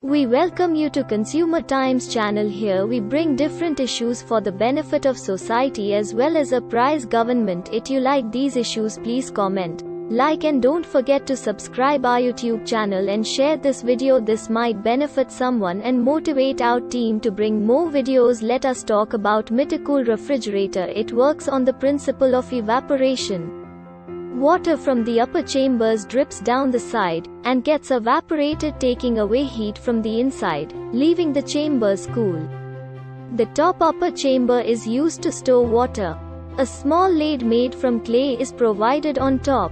We welcome you to Consumer Times channel. Here we bring different issues for the benefit of society as well as apprise government. If you like these issues, please comment, like and don't forget to subscribe our YouTube channel and share this video. This might benefit someone and motivate our team to bring more videos. Let us talk about Mitticool Refrigerator. It works on the principle of evaporation. Water from the upper chambers drips down the side, and gets evaporated, taking away heat from the inside, leaving the chambers cool. The top upper chamber is used to store water. A small lid made from clay is provided on top.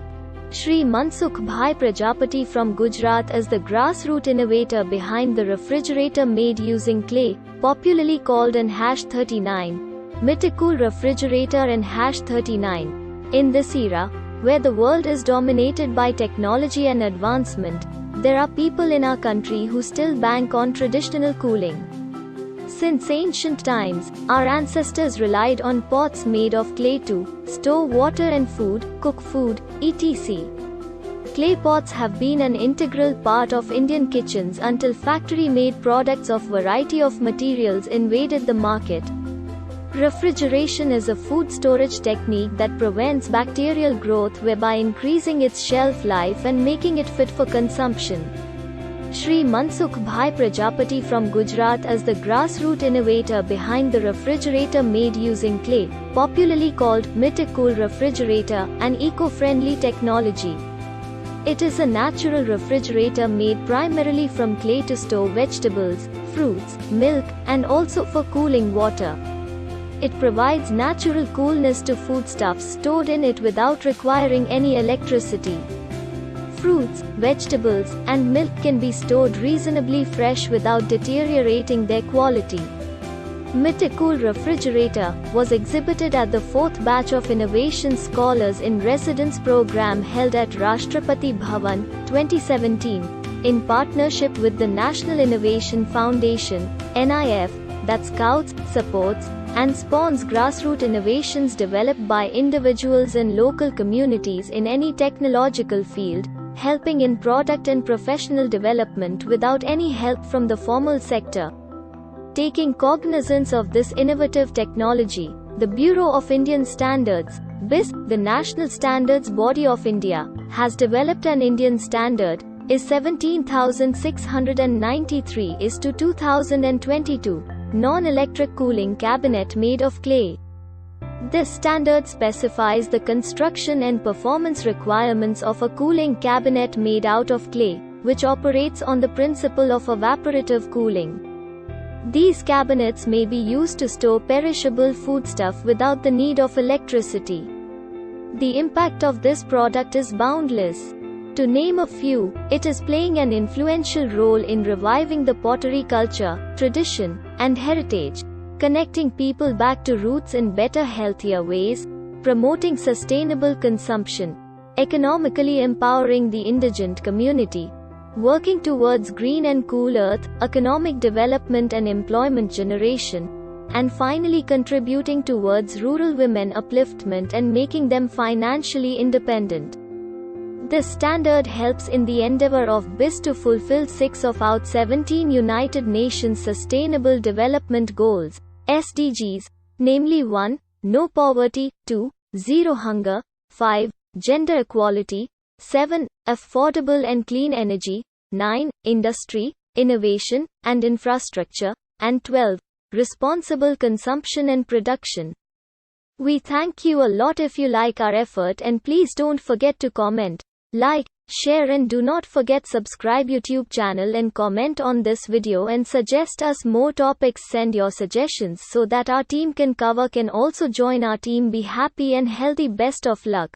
Shri Mansukh Bhai Prajapati from Gujarat is the grassroots innovator behind the refrigerator made using clay, popularly called an #39. Mitticool Refrigerator and #39. In this era, where the world is dominated by technology and advancement, there are people in our country who still bank on traditional cooling. Since ancient times, our ancestors relied on pots made of clay to store water and food, cook food, etc. Clay pots have been an integral part of Indian kitchens until factory-made products of variety of materials invaded the market. Refrigeration is a food storage technique that prevents bacterial growth whereby increasing its shelf life and making it fit for consumption. Shri Mansukh Bhai Prajapati from Gujarat is the grassroots innovator behind the refrigerator made using clay, popularly called Mitticool Refrigerator, an eco-friendly technology. It is a natural refrigerator made primarily from clay to store vegetables, fruits, milk, and also for cooling water. It provides natural coolness to foodstuffs stored in it without requiring any electricity. Fruits, vegetables, and milk can be stored reasonably fresh without deteriorating their quality. Mitticool Refrigerator was exhibited at the 4th batch of Innovation Scholars in Residence program held at Rashtrapati Bhavan, 2017, in partnership with the National Innovation Foundation, NIF, that scouts, supports, and spawns grassroots innovations developed by individuals and local communities in any technological field, helping in product and professional development without any help from the formal sector. Taking cognizance of this innovative technology, the Bureau of Indian Standards, BIS, the National Standards Body of India, has developed an Indian standard, IS 17693:2022, non-electric cooling cabinet made of clay. This standard specifies the construction and performance requirements of a cooling cabinet made out of clay, which operates on the principle of evaporative cooling. These cabinets may be used to store perishable foodstuff without the need of electricity. The impact of this product is boundless. To name a few, it is playing an influential role in reviving the pottery culture, tradition, and heritage, connecting people back to roots in better, healthier ways, promoting sustainable consumption, economically empowering the indigent community, working towards green and cool earth, economic development and employment generation, and finally contributing towards rural women upliftment and making them financially independent. This standard helps in the endeavor of BIS to fulfill 6 of out 17 United Nations Sustainable Development Goals, SDGs, namely 1. No poverty, 2. Zero hunger, 5. Gender equality, 7. Affordable and clean energy, 9. Industry, innovation, and infrastructure, and 12. Responsible consumption and production. We thank you a lot if you like our effort, and please don't forget to comment, like, share, and do not forget subscribe YouTube channel and comment on this video and suggest us more topics. Send your suggestions so that our team can cover. Can also join our team. Be happy and healthy. Best of luck.